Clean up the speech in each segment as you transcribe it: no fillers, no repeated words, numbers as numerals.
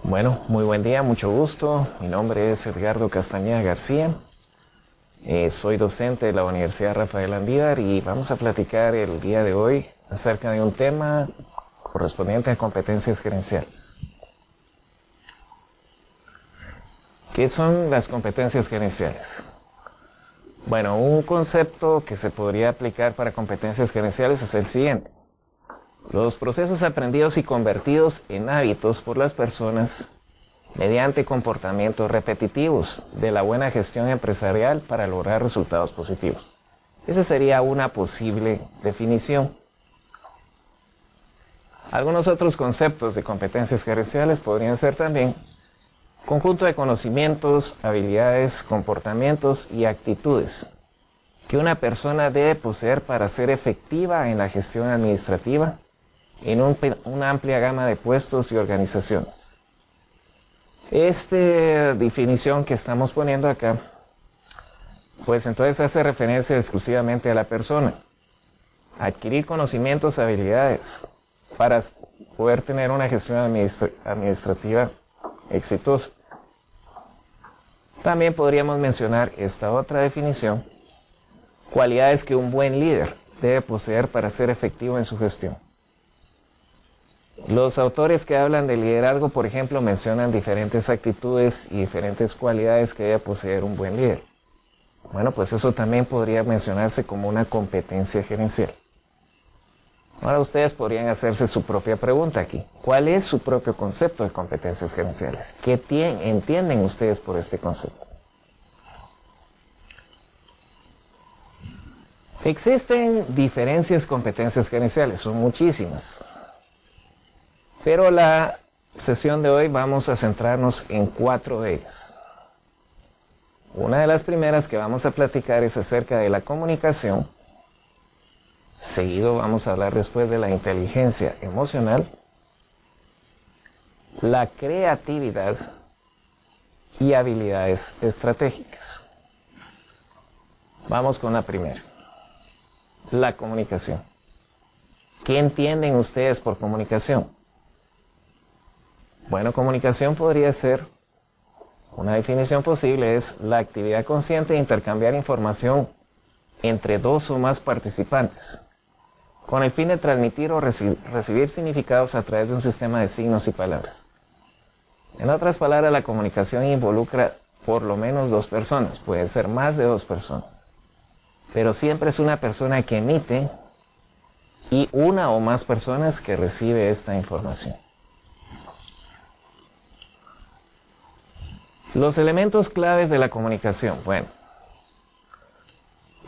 Bueno, muy buen día, mucho gusto. Mi nombre es Edgardo Castañeda García. Soy docente de la Universidad Rafael Andívar y vamos a platicar el día de hoy acerca de un tema correspondiente a competencias gerenciales. ¿Qué son las competencias gerenciales? Bueno, un concepto que se podría aplicar para competencias gerenciales es el siguiente. Los procesos aprendidos y convertidos en hábitos por las personas mediante comportamientos repetitivos de la buena gestión empresarial para lograr resultados positivos. Esa sería una posible definición. Algunos otros conceptos de competencias gerenciales podrían ser también conjunto de conocimientos, habilidades, comportamientos y actitudes que una persona debe poseer para ser efectiva en la gestión administrativa en una amplia gama de puestos y organizaciones. Esta definición que estamos poniendo acá, pues entonces hace referencia exclusivamente a la persona. Adquirir conocimientos, habilidades para poder tener una gestión administrativa exitosa. También podríamos mencionar esta otra definición, cualidades que un buen líder debe poseer para ser efectivo en su gestión. Los autores que hablan de liderazgo, por ejemplo, mencionan diferentes actitudes y diferentes cualidades que debe poseer un buen líder. Bueno, pues eso también podría mencionarse como una competencia gerencial. Ahora ustedes podrían hacerse su propia pregunta aquí. ¿Cuál es su propio concepto de competencias gerenciales? ¿Qué entienden ustedes por este concepto? Existen diferentes competencias gerenciales, son muchísimas. Pero la sesión de hoy vamos a centrarnos en 4 de ellas. Una de las primeras que vamos a platicar es acerca de la comunicación. Seguido vamos a hablar después de la inteligencia emocional, la creatividad y habilidades estratégicas. Vamos con la primera, la comunicación. ¿Qué entienden ustedes por comunicación? Bueno, comunicación podría ser, una definición posible es la actividad consciente de intercambiar información entre 2 o más participantes, con el fin de transmitir o recibir significados a través de un sistema de signos y palabras. En otras palabras, la comunicación involucra por lo menos 2 personas, puede ser más de 2 personas, pero siempre es una persona que emite y una o más personas que recibe esta información. Los elementos claves de la comunicación. Bueno,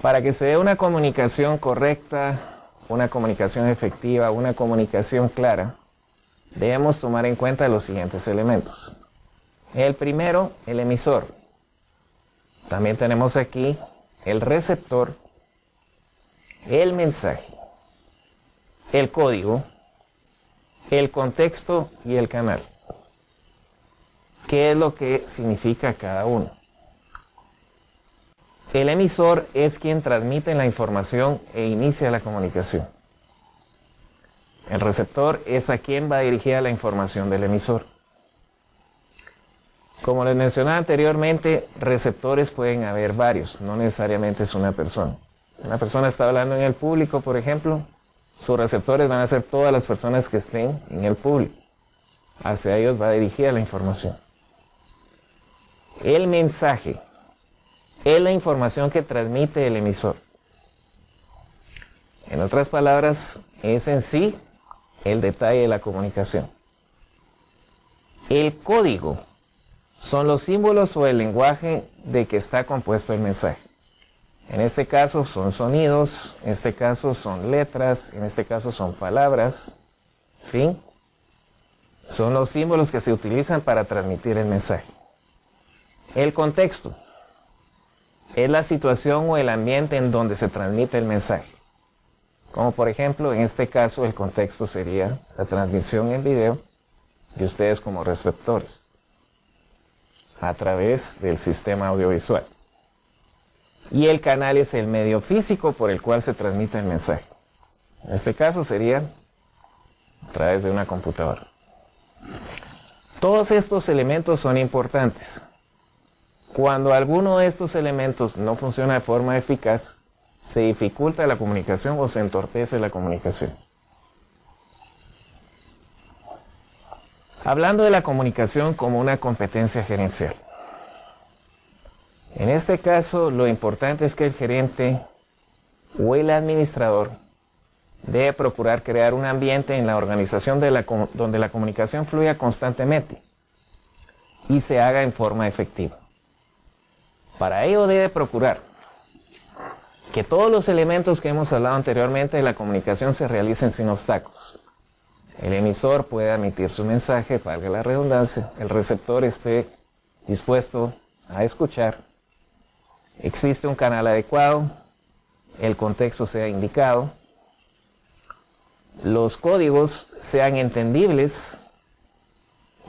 para que se dé una comunicación correcta, una comunicación efectiva, una comunicación clara, debemos tomar en cuenta los siguientes elementos. El primero, el emisor. También tenemos aquí el receptor, el mensaje, el código, el contexto y el canal. ¿Qué es lo que significa cada uno? El emisor es quien transmite la información e inicia la comunicación. El receptor es a quien va dirigida la información del emisor. Como les mencionaba anteriormente, receptores pueden haber varios, no necesariamente es una persona. Una persona está hablando en el público, por ejemplo, sus receptores van a ser todas las personas que estén en el público. Hacia ellos va dirigida la información. El mensaje es la información que transmite el emisor. En otras palabras, es en sí el detalle de la comunicación. El código son los símbolos o el lenguaje de que está compuesto el mensaje. En este caso son sonidos, en este caso son letras, en este caso son palabras, ¿sí? Son los símbolos que se utilizan para transmitir el mensaje. El contexto es la situación o el ambiente en donde se transmite el mensaje. Como por ejemplo, en este caso el contexto sería la transmisión en video de ustedes como receptores a través del sistema audiovisual. Y el canal es el medio físico por el cual se transmite el mensaje. En este caso sería a través de una computadora. Todos estos elementos son importantes. Cuando alguno de estos elementos no funciona de forma eficaz, se dificulta la comunicación o se entorpece la comunicación. Hablando de la comunicación como una competencia gerencial. En este caso, lo importante es que el gerente o el administrador debe procurar crear un ambiente en la organización donde la comunicación fluya constantemente y se haga en forma efectiva. Para ello debe procurar que todos los elementos que hemos hablado anteriormente de la comunicación se realicen sin obstáculos. El emisor pueda emitir su mensaje, valga la redundancia, el receptor esté dispuesto a escuchar, existe un canal adecuado, el contexto sea indicado, los códigos sean entendibles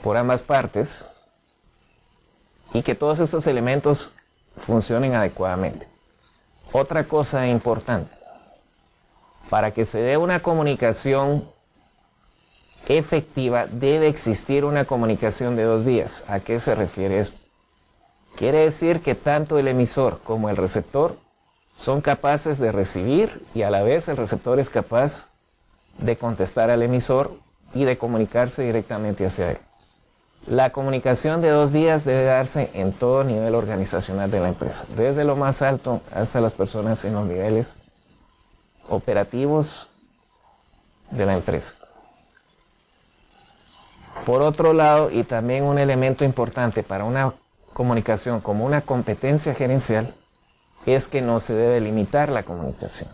por ambas partes y que todos estos elementos funcionen adecuadamente. Otra cosa importante, para que se dé una comunicación efectiva debe existir una comunicación de dos vías. ¿A qué se refiere esto? Quiere decir que tanto el emisor como el receptor son capaces de recibir y a la vez el receptor es capaz de contestar al emisor y de comunicarse directamente hacia él. La comunicación de dos vías debe darse en todo nivel organizacional de la empresa, desde lo más alto hasta las personas en los niveles operativos de la empresa. Por otro lado, y también un elemento importante para una comunicación como una competencia gerencial, es que no se debe limitar la comunicación.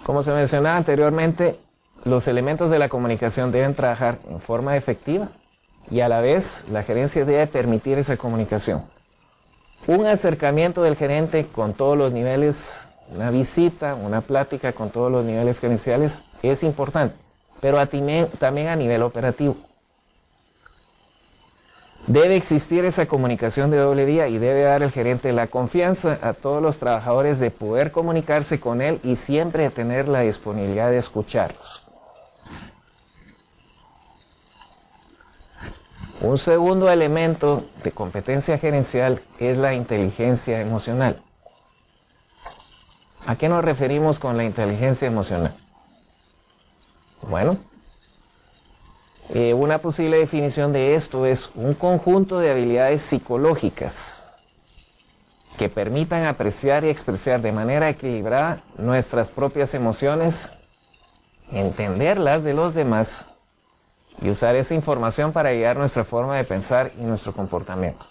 Como se mencionaba anteriormente, los elementos de la comunicación deben trabajar en forma efectiva y a la vez la gerencia debe permitir esa comunicación. Un acercamiento del gerente con todos los niveles, una visita, una plática con todos los niveles gerenciales es importante, pero también a nivel operativo. Debe existir esa comunicación de doble vía y debe dar el gerente la confianza a todos los trabajadores de poder comunicarse con él y siempre tener la disponibilidad de escucharlos. Un segundo elemento de competencia gerencial es la inteligencia emocional. ¿A qué nos referimos con la inteligencia emocional? Bueno, una posible definición de esto es un conjunto de habilidades psicológicas que permitan apreciar y expresar de manera equilibrada nuestras propias emociones, entenderlas de los demás y usar esa información para guiar nuestra forma de pensar y nuestro comportamiento.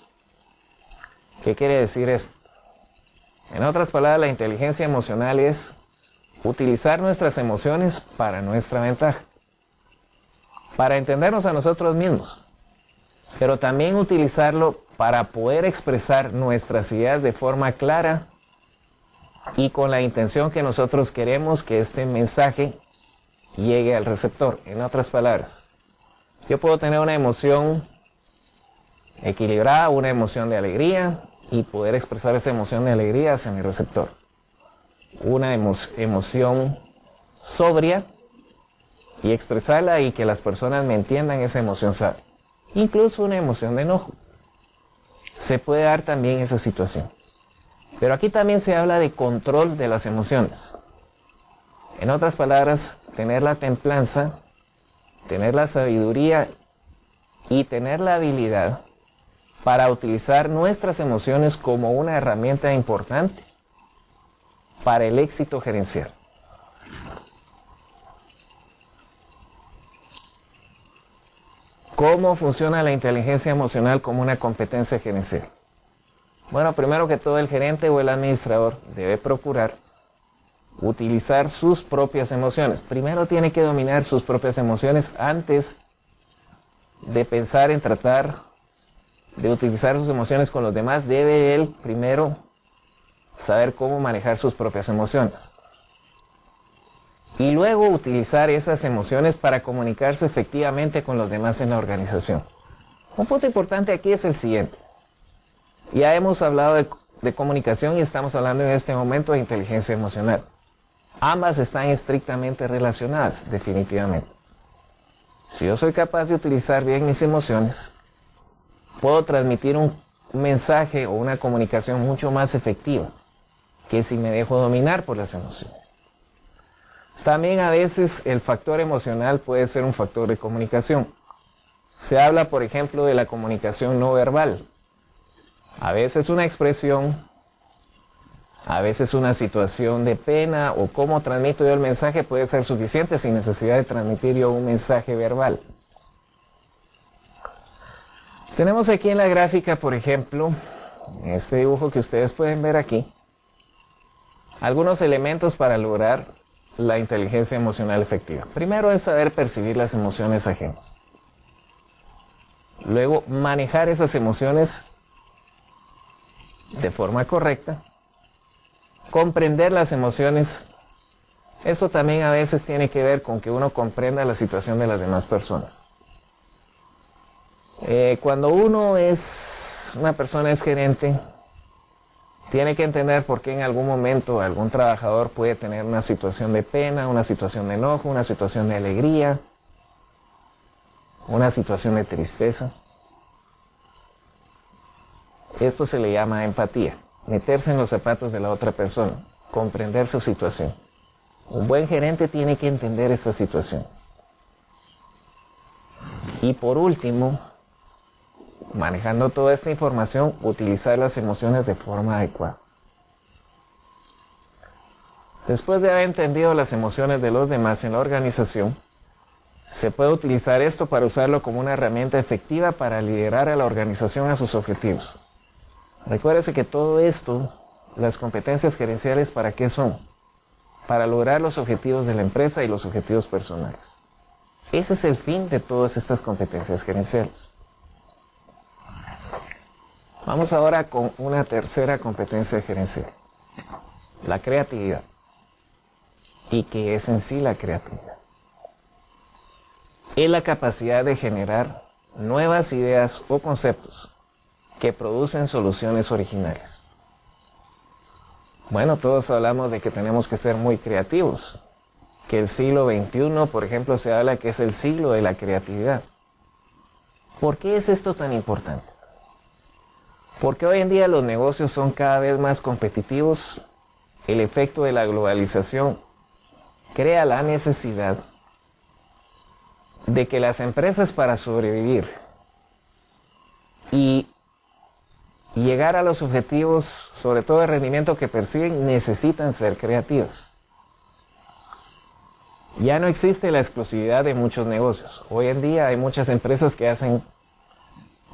¿Qué quiere decir esto? En otras palabras, la inteligencia emocional es utilizar nuestras emociones para nuestra ventaja, para entendernos a nosotros mismos, pero también utilizarlo para poder expresar nuestras ideas de forma clara y con la intención que nosotros queremos que este mensaje llegue al receptor. En otras palabras, yo puedo tener una emoción equilibrada, una emoción de alegría y poder expresar esa emoción de alegría hacia mi receptor. Una emoción sobria y expresarla y que las personas me entiendan esa emoción sabia. Incluso una emoción de enojo. Se puede dar también esa situación. Pero aquí también se habla de control de las emociones. En otras palabras, tener la templanza, tener la sabiduría y tener la habilidad para utilizar nuestras emociones como una herramienta importante para el éxito gerencial. ¿Cómo funciona la inteligencia emocional como una competencia gerencial? Bueno, primero que todo, el gerente o el administrador debe procurar utilizar sus propias emociones. Primero tiene que dominar sus propias emociones antes de pensar en tratar de utilizar sus emociones con los demás. Debe él primero saber cómo manejar sus propias emociones. Y luego utilizar esas emociones para comunicarse efectivamente con los demás en la organización. Un punto importante aquí es el siguiente. Ya hemos hablado de comunicación y estamos hablando en este momento de inteligencia emocional. Ambas están estrictamente relacionadas, definitivamente. Si yo soy capaz de utilizar bien mis emociones, puedo transmitir un mensaje o una comunicación mucho más efectiva que si me dejo dominar por las emociones. También a veces el factor emocional puede ser un factor de comunicación. Se habla, por ejemplo, de la comunicación no verbal. A veces una expresión, a veces una situación de pena o cómo transmito yo el mensaje puede ser suficiente sin necesidad de transmitir yo un mensaje verbal. Tenemos aquí en la gráfica, por ejemplo, en este dibujo que ustedes pueden ver aquí, algunos elementos para lograr la inteligencia emocional efectiva. Primero es saber percibir las emociones ajenas. Luego, manejar esas emociones de forma correcta. Comprender las emociones. Eso también a veces tiene que ver con que uno comprenda la situación de las demás personas. Cuando uno es una persona es gerente, tiene que entender por qué en algún momento algún trabajador puede tener una situación de pena, una situación de enojo, una situación de alegría, una situación de tristeza. Esto se le llama empatía, meterse en los zapatos de la otra persona, comprender su situación. Un buen gerente tiene que entender estas situaciones. Y por último, manejando toda esta información, utilizar las emociones de forma adecuada. Después de haber entendido las emociones de los demás en la organización, se puede utilizar esto para usarlo como una herramienta efectiva para liderar a la organización a sus objetivos. Recuérdese que todo esto, las competencias gerenciales, ¿para qué son? Para lograr los objetivos de la empresa y los objetivos personales. Ese es el fin de todas estas competencias gerenciales. Vamos ahora con una tercera competencia gerencial, la creatividad. ¿Y qué es en sí la creatividad? Es la capacidad de generar nuevas ideas o conceptos que producen soluciones originales. Bueno, todos hablamos de que tenemos que ser muy creativos, que el siglo XXI, por ejemplo, se habla que es el siglo de la creatividad. ¿Por qué es esto tan importante? Porque hoy en día los negocios son cada vez más competitivos, el efecto de la globalización crea la necesidad de que las empresas para sobrevivir y llegar a los objetivos, sobre todo de rendimiento que persiguen, necesitan ser creativas. Ya no existe la exclusividad de muchos negocios. Hoy en día hay muchas empresas que hacen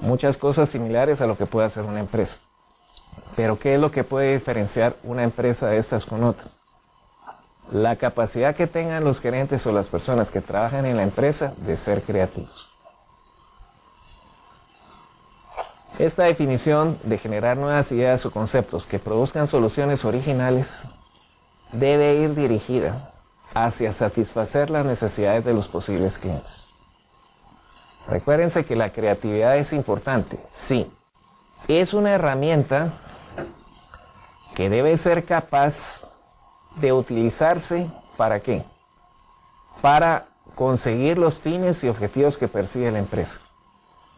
muchas cosas similares a lo que puede hacer una empresa. Pero ¿qué es lo que puede diferenciar una empresa de estas con otra? La capacidad que tengan los gerentes o las personas que trabajan en la empresa de ser creativos. Esta definición de generar nuevas ideas o conceptos que produzcan soluciones originales debe ir dirigida hacia satisfacer las necesidades de los posibles clientes. Recuérdense que la creatividad es importante, sí. Es una herramienta que debe ser capaz de utilizarse ¿para qué? Para conseguir los fines y objetivos que persigue la empresa.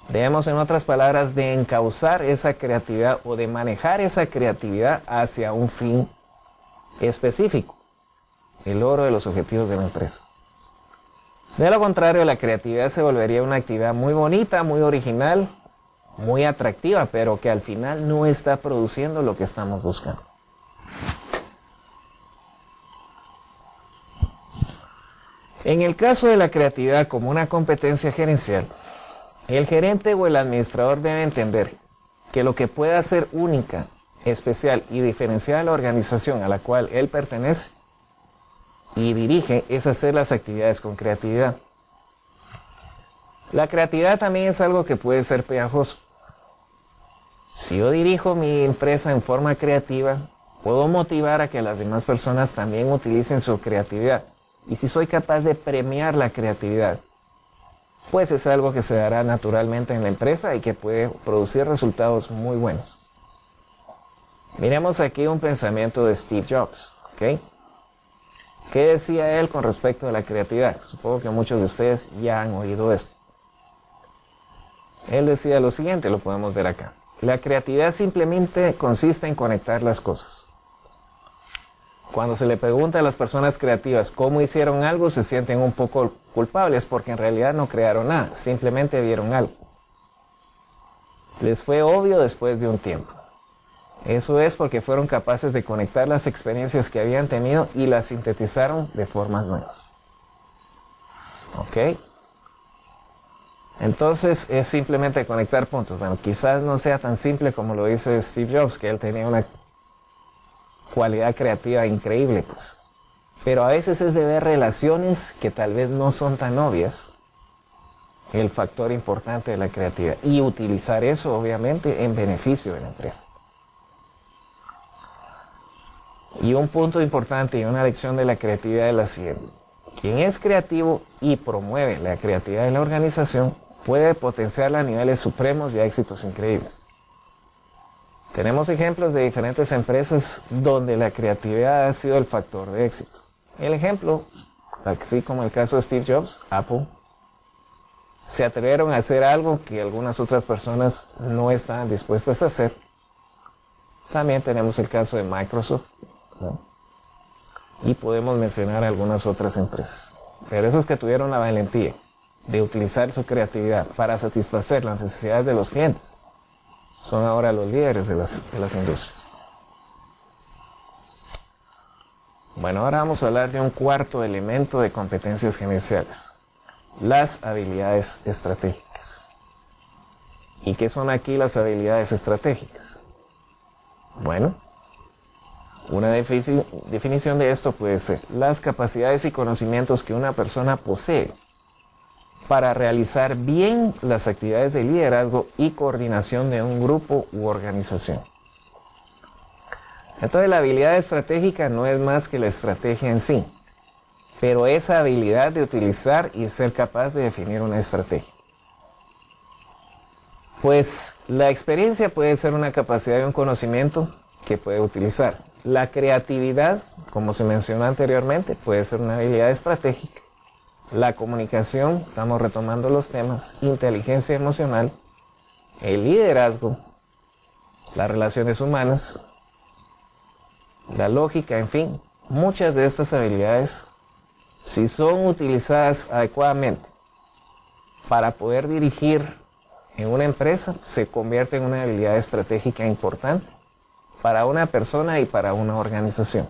Debemos, en otras palabras, de encauzar esa creatividad o de manejar esa creatividad hacia un fin específico, el logro de los objetivos de la empresa. De lo contrario, la creatividad se volvería una actividad muy bonita, muy original, muy atractiva, pero que al final no está produciendo lo que estamos buscando. En el caso de la creatividad como una competencia gerencial, el gerente o el administrador debe entender que lo que puede hacer única, especial y diferenciar a la organización a la cual él pertenece y dirige es hacer las actividades con creatividad. La creatividad también es algo que puede ser pegajoso. Si yo dirijo mi empresa en forma creativa, puedo motivar a que las demás personas también utilicen su creatividad. Y si soy capaz de premiar la creatividad, pues es algo que se dará naturalmente en la empresa y que puede producir resultados muy buenos. Miremos aquí un pensamiento de Steve Jobs, ¿ok? ¿Qué decía él con respecto a la creatividad? Supongo que muchos de ustedes ya han oído esto. Él decía lo siguiente, lo podemos ver acá. La creatividad simplemente consiste en conectar las cosas. Cuando se le pregunta a las personas creativas cómo hicieron algo, se sienten un poco culpables porque en realidad no crearon nada, simplemente vieron algo. Les fue obvio después de un tiempo. Eso es porque fueron capaces de conectar las experiencias que habían tenido y las sintetizaron de formas nuevas. ¿Ok? Entonces es simplemente conectar puntos. Bueno, quizás no sea tan simple como lo dice Steve Jobs, que él tenía una cualidad creativa increíble, pues. Pero a veces es de ver relaciones que tal vez no son tan obvias, el factor importante de la creatividad, y utilizar eso obviamente en beneficio de la empresa. Y un punto importante y una lección de la creatividad es la siguiente: quien es creativo y promueve la creatividad en la organización puede potenciarla a niveles supremos y a éxitos increíbles. Tenemos ejemplos de diferentes empresas donde la creatividad ha sido el factor de éxito. El ejemplo, así como el caso de Steve Jobs, Apple, se atrevieron a hacer algo que algunas otras personas no estaban dispuestas a hacer. También tenemos el caso de Microsoft, ¿no? Y podemos mencionar algunas otras empresas. Pero esos que tuvieron la valentía de utilizar su creatividad para satisfacer las necesidades de los clientes son ahora los líderes de las industrias. Bueno, ahora vamos a hablar de un cuarto elemento de competencias gerenciales: las habilidades estratégicas. ¿Y qué son aquí las habilidades estratégicas? Bueno, una definición de esto puede ser las capacidades y conocimientos que una persona posee para realizar bien las actividades de liderazgo y coordinación de un grupo u organización. Entonces, la habilidad estratégica no es más que la estrategia en sí, pero esa habilidad de utilizar y ser capaz de definir una estrategia. Pues la experiencia puede ser una capacidad y un conocimiento que puede utilizar. La creatividad, como se mencionó anteriormente, puede ser una habilidad estratégica. La comunicación, estamos retomando los temas, inteligencia emocional, el liderazgo, las relaciones humanas, la lógica, en fin, muchas de estas habilidades, si son utilizadas adecuadamente para poder dirigir en una empresa, se convierte en una habilidad estratégica importante para una persona y para una organización.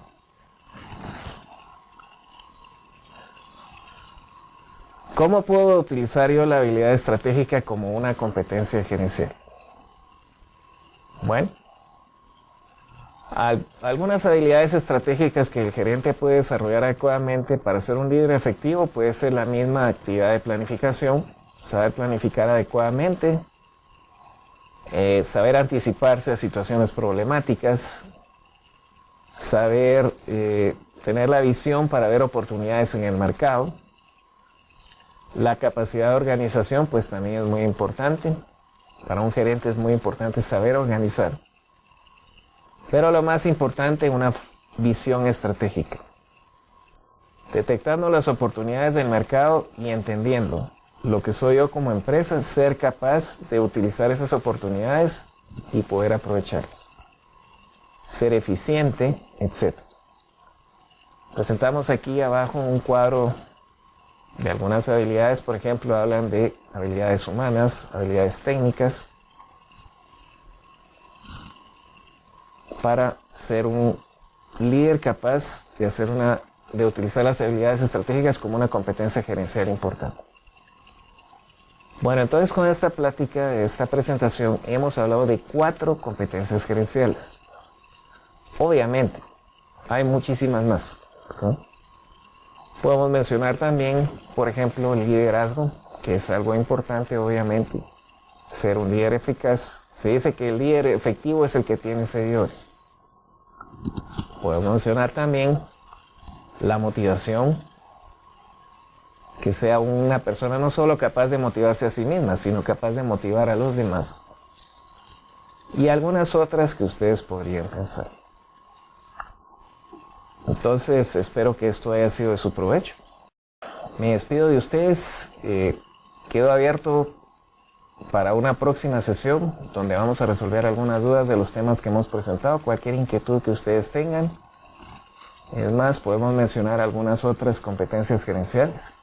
¿Cómo puedo utilizar yo la habilidad estratégica como una competencia gerencial? Bueno, algunas habilidades estratégicas que el gerente puede desarrollar adecuadamente para ser un líder efectivo puede ser la misma actividad de planificación, saber planificar adecuadamente, saber anticiparse a situaciones problemáticas, saber tener la visión para ver oportunidades en el mercado. La capacidad de organización pues también es muy importante. Para un gerente es muy importante saber organizar. Pero lo más importante, una visión estratégica. Detectando las oportunidades del mercado y entendiendo lo que soy yo como empresa, ser capaz de utilizar esas oportunidades y poder aprovecharlas. Ser eficiente, etc. Presentamos aquí abajo un cuadro de algunas habilidades. Por ejemplo, hablan de habilidades humanas, habilidades técnicas, para ser un líder capaz de utilizar las habilidades estratégicas como una competencia gerencial importante. Bueno, entonces con esta plática, esta presentación, hemos hablado de 4 competencias gerenciales. Obviamente, hay muchísimas más, ¿no? Podemos mencionar también, por ejemplo, el liderazgo, que es algo importante, obviamente. Ser un líder eficaz. Se dice que el líder efectivo es el que tiene seguidores. Podemos mencionar también la motivación, que sea una persona no solo capaz de motivarse a sí misma, sino capaz de motivar a los demás. Y algunas otras que ustedes podrían pensar. Entonces espero que esto haya sido de su provecho. Me despido de ustedes. Quedo abierto para una próxima sesión donde vamos a resolver algunas dudas de los temas que hemos presentado, cualquier inquietud que ustedes tengan. Es más, podemos mencionar algunas otras competencias gerenciales.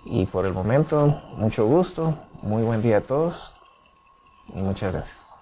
Y por el momento, mucho gusto, muy buen día a todos y muchas gracias.